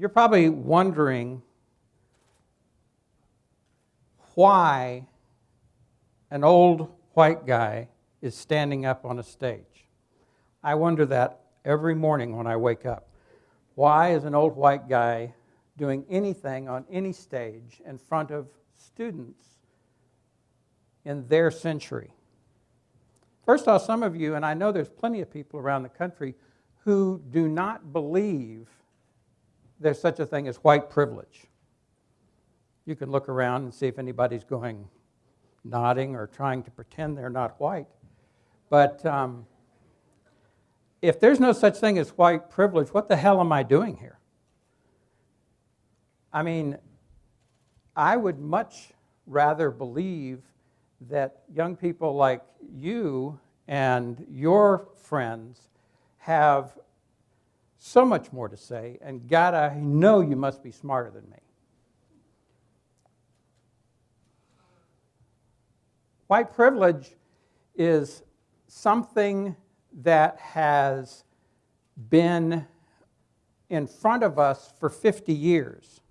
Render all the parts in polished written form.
You're probably wondering why an old white guy is standing up on a stage. I wonder that every morning when I wake up. Why is an old white guy doing anything on any stage in front of students in their century? First off, some of you, and I know there's plenty of people around the country who do not believe there's such a thing as white privilege. You can look around and see if anybody's nodding or trying to pretend they're not white. But if there's no such thing as white privilege, what the hell am I doing here? I mean, I would much rather believe that young people like you and your friends have so much more to say, and God, I know you must be smarter than me. White privilege is something that has been in front of us for 50 years.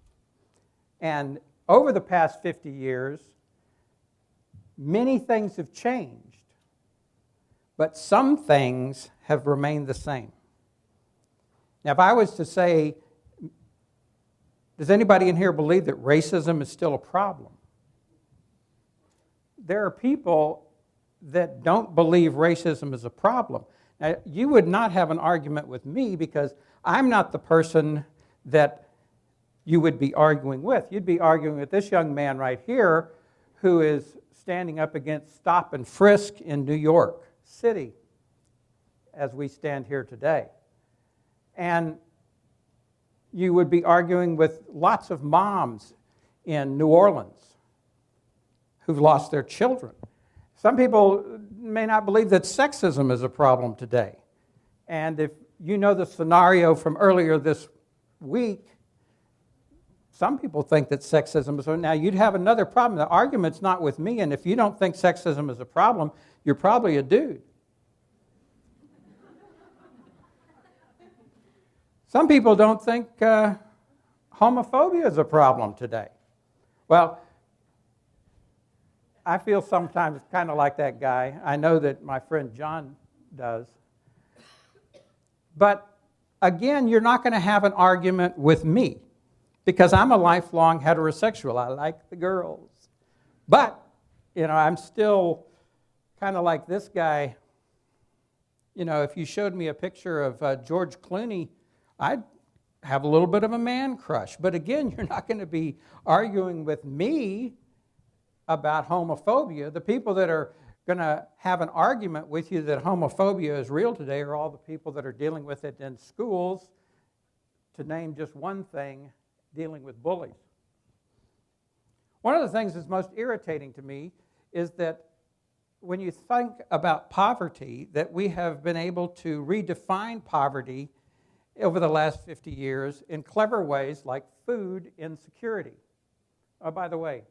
And over the past 50 years, many things have changed, but some things have remained the same. Now, if I was to say, does anybody in here believe that racism is still a problem? There are people that don't believe racism is a problem. Now, you would not have an argument with me because I'm not the person that you would be arguing with. You'd be arguing with this young man right here who is standing up against stop and frisk in New York City as we stand here today. And you would be arguing with lots of moms in New Orleans who've lost their children. Some people may not believe that sexism is a problem today. And if you know the scenario from earlier this week, some people think that sexism is... Now, you'd have another problem. The argument's not with me, and if you don't think sexism is a problem, you're probably a dude. Some people don't think homophobia is a problem today. Well, I feel sometimes kind of like that guy. I know that my friend John does. But again, you're not going to have an argument with me because I'm a lifelong heterosexual. I like the girls. But, I'm still kind of like this guy. If you showed me a picture of George Clooney, I'd have a little bit of a man crush. But again, you're not going to be arguing with me about homophobia. The people that are going to have an argument with you that homophobia is real today are all the people that are dealing with it in schools, to name just one thing, dealing with bullies. One of the things that's most irritating to me is that when you think about poverty, that we have been able to redefine poverty over the last 50 years in clever ways like food insecurity. Oh, by the way,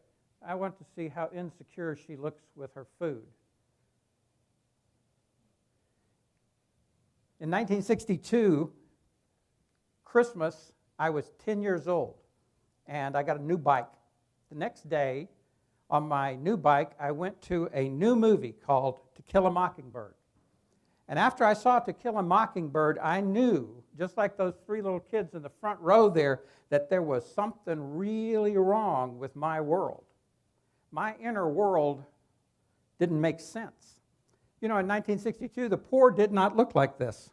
I want to see how insecure she looks with her food. In 1962, Christmas, I was 10 years old, and I got a new bike. The next day, on my new bike, I went to a new movie called To Kill a Mockingbird. And after I saw To Kill a Mockingbird, I knew, just like those three little kids in the front row there, that there was something really wrong with my world. My inner world didn't make sense. In 1962, the poor did not look like this.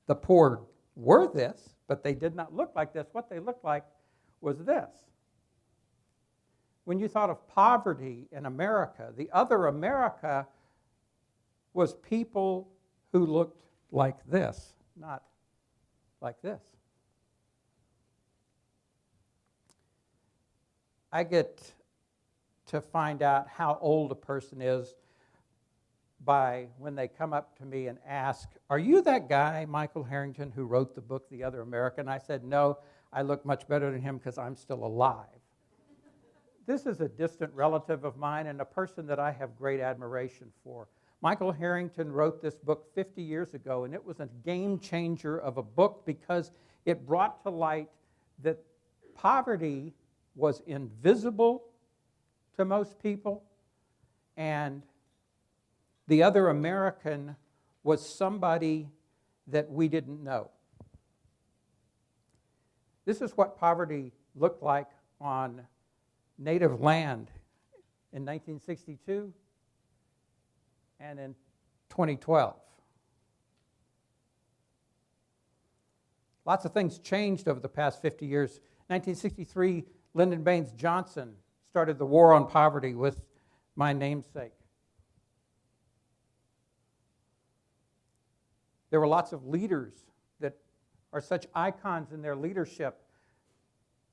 The poor were this, but they did not look like this. What they looked like was this. When you thought of poverty in America, the other America was people who looked like this, not like this. I get to find out how old a person is by when they come up to me and ask, "Are you that guy, Michael Harrington, who wrote the book, The Other America?" And I said, "No, I look much better than him because I'm still alive." This is a distant relative of mine and a person that I have great admiration for. Michael Harrington wrote this book 50 years ago, and it was a game changer of a book because It brought to light that poverty was invisible to most people, and the other American was somebody that we didn't know. This is what poverty looked like on native land in 1962 and in 2012. Lots of things changed over the past 50 years. 1963, Lyndon Baines Johnson started the war on poverty with my namesake. There were lots of leaders that are such icons in their leadership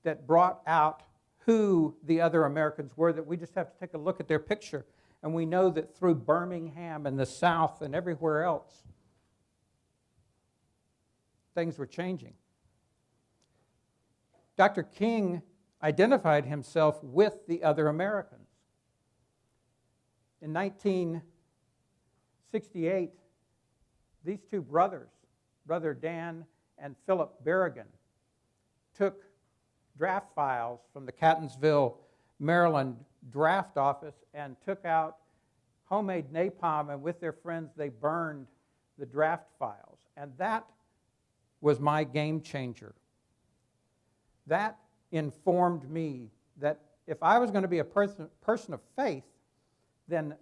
that brought out who the other Americans were, that we just have to take a look at their picture. And we know that through Birmingham and the South and everywhere else, things were changing. Dr. King identified himself with the other Americans. In 1968, these two brothers, Brother Dan and Philip Berrigan, took draft files from the Catonsville, Maryland draft office and took out homemade napalm, and with their friends they burned the draft files. And that was my game changer. That informed me that if I was going to be a person of faith, then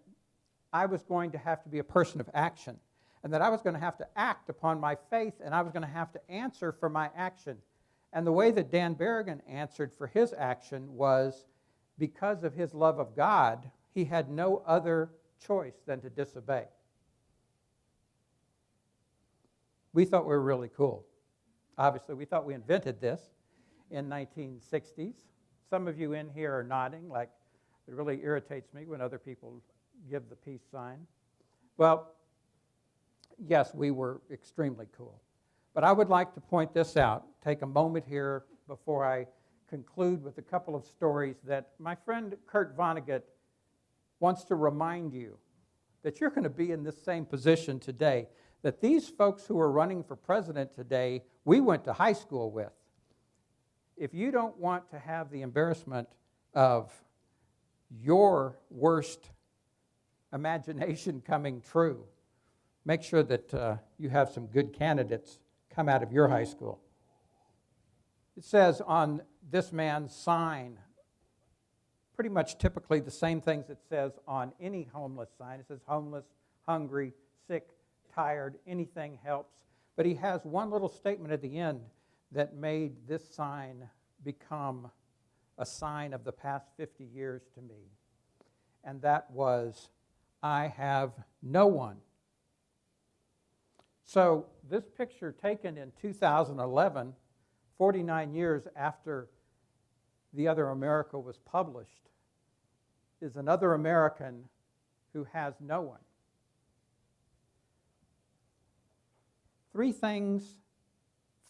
I was going to have to be a person of action, and that I was going to have to act upon my faith, and I was going to have to answer for my action. And the way that Dan Berrigan answered for his action was because of his love of God, he had no other choice than to disobey. We thought we were really cool. Obviously, we thought we invented this in 1960s. Some of you in here are nodding, like it really irritates me when other people give the peace sign. Well, yes, we were extremely cool. But I would like to point this out, take a moment here before I conclude with a couple of stories that my friend Kurt Vonnegut wants to remind you that you're going to be in this same position today, that these folks who are running for president today, we went to high school with. If you don't want to have the embarrassment of your worst imagination coming true, make sure that you have some good candidates come out of your high school. It says on this man's sign, pretty much typically the same things it says on any homeless sign. It says homeless, hungry, sick, tired, anything helps. But he has one little statement at the end that made this sign become a sign of the past 50 years to me. And that was, I have no one. So this picture taken in 2011, 49 years after The Other America was published, is another American who has no one. Three things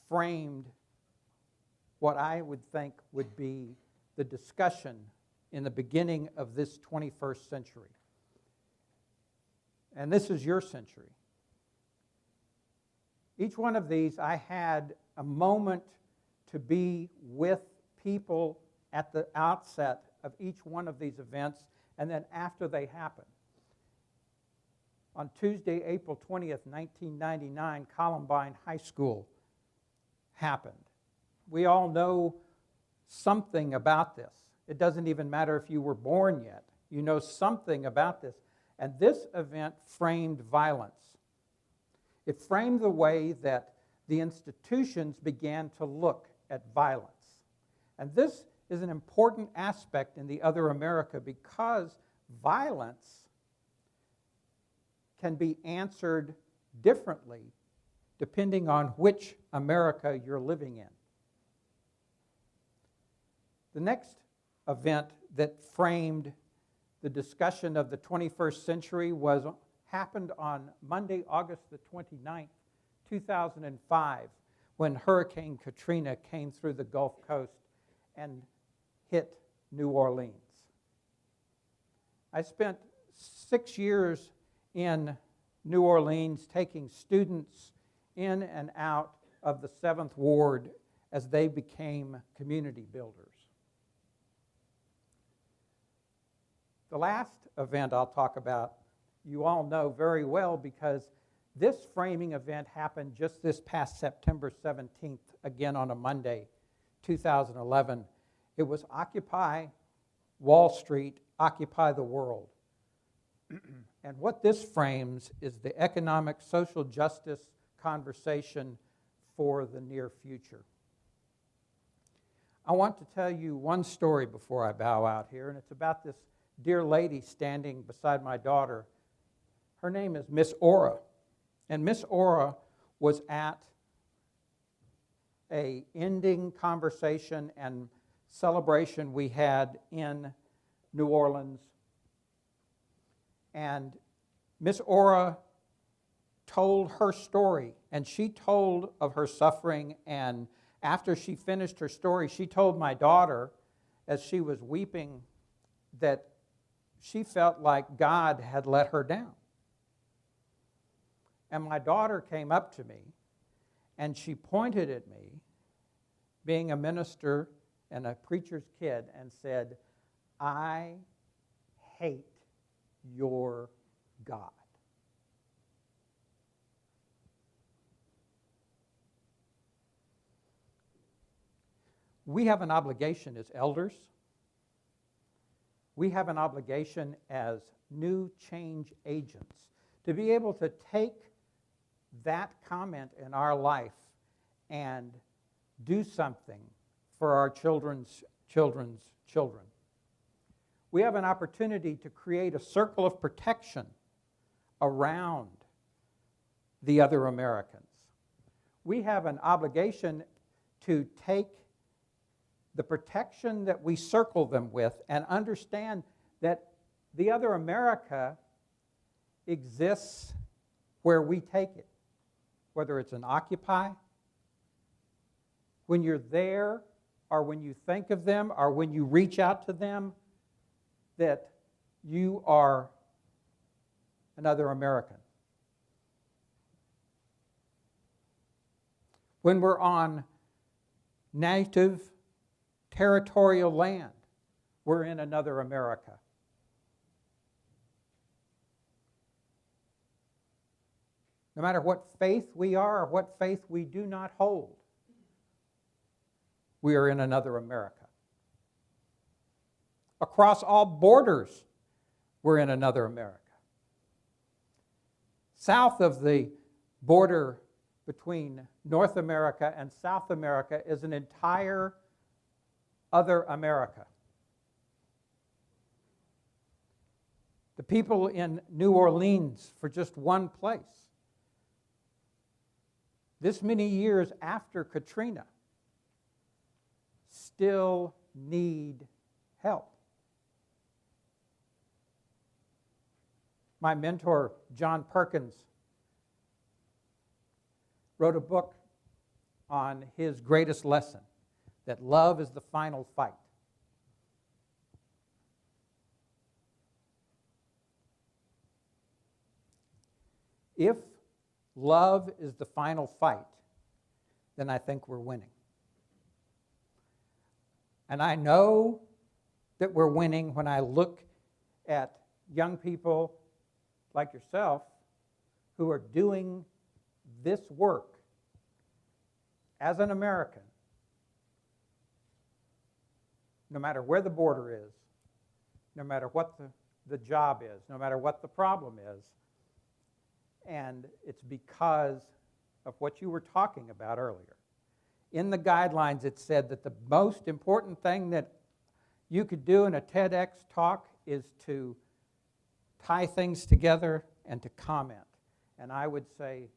framed what I would think would be the discussion in the beginning of this 21st century. And this is your century. Each one of these, I had a moment to be with people at the outset of each one of these events, and then after they happen. On Tuesday, April 20th, 1999, Columbine High School happened. We all know something about this. It doesn't even matter if you were born yet. You know something about this. And this event framed violence. It framed the way that the institutions began to look at violence. And this is an important aspect in The Other America because violence can be answered differently depending on which America you're living in. The next event that framed the discussion of the 21st century happened on Monday, August the 29th, 2005, when Hurricane Katrina came through the Gulf Coast and hit New Orleans. I spent 6 years in New Orleans taking students in and out of the 7th Ward as they became community builders. The last event I'll talk about, you all know very well because this framing event happened just this past September 17th, again on a Monday, 2011. It was Occupy Wall Street, Occupy the World. And what this frames is the economic, social justice conversation for the near future. I want to tell you one story before I bow out here, and it's about this dear lady standing beside my daughter. Her name is Miss Aura, and Miss Aura was at a ending conversation and celebration we had in New Orleans. And Miss Aura told her story, and she told of her suffering, and after she finished her story, she told my daughter, as she was weeping, that she felt like God had let her down. And my daughter came up to me, and she pointed at me, being a minister and a preacher's kid, and said, "I hate your God." We have an obligation as elders. We have an obligation as new change agents to be able to take that comment in our life and do something for our children's children's children. We have an opportunity to create a circle of protection around the other Americans. We have an obligation to take the protection that we circle them with and understand that the other America exists where we take it, whether it's an Occupy, when you're there, or when you think of them, or when you reach out to them, that you are another American. When we're on native territorial land, we're in another America. No matter what faith we are or what faith we do not hold, we are in another America. Across all borders, we're in another America. South of the border between North America and South America is an entire other America. The people in New Orleans, for just one place, this many years after Katrina, still need help. My mentor, John Perkins, wrote a book on his greatest lesson, that love is the final fight. If love is the final fight, then I think we're winning. And I know that we're winning when I look at young people like yourself who are doing this work as an American, no matter where the border is, no matter what the job is, no matter what the problem is. And it's because of what you were talking about earlier. In the guidelines, it said that the most important thing that you could do in a TEDx talk is to tie things together and to comment. And I would say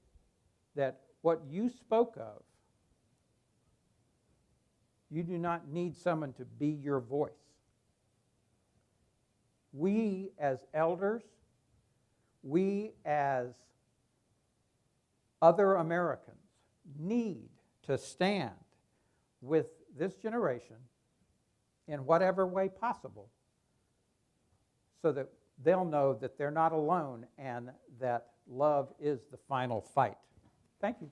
that what you spoke of, you do not need someone to be your voice. We as elders, we as other Americans need to stand with this generation in whatever way possible so that they'll know that they're not alone and that love is the final fight. Thank you.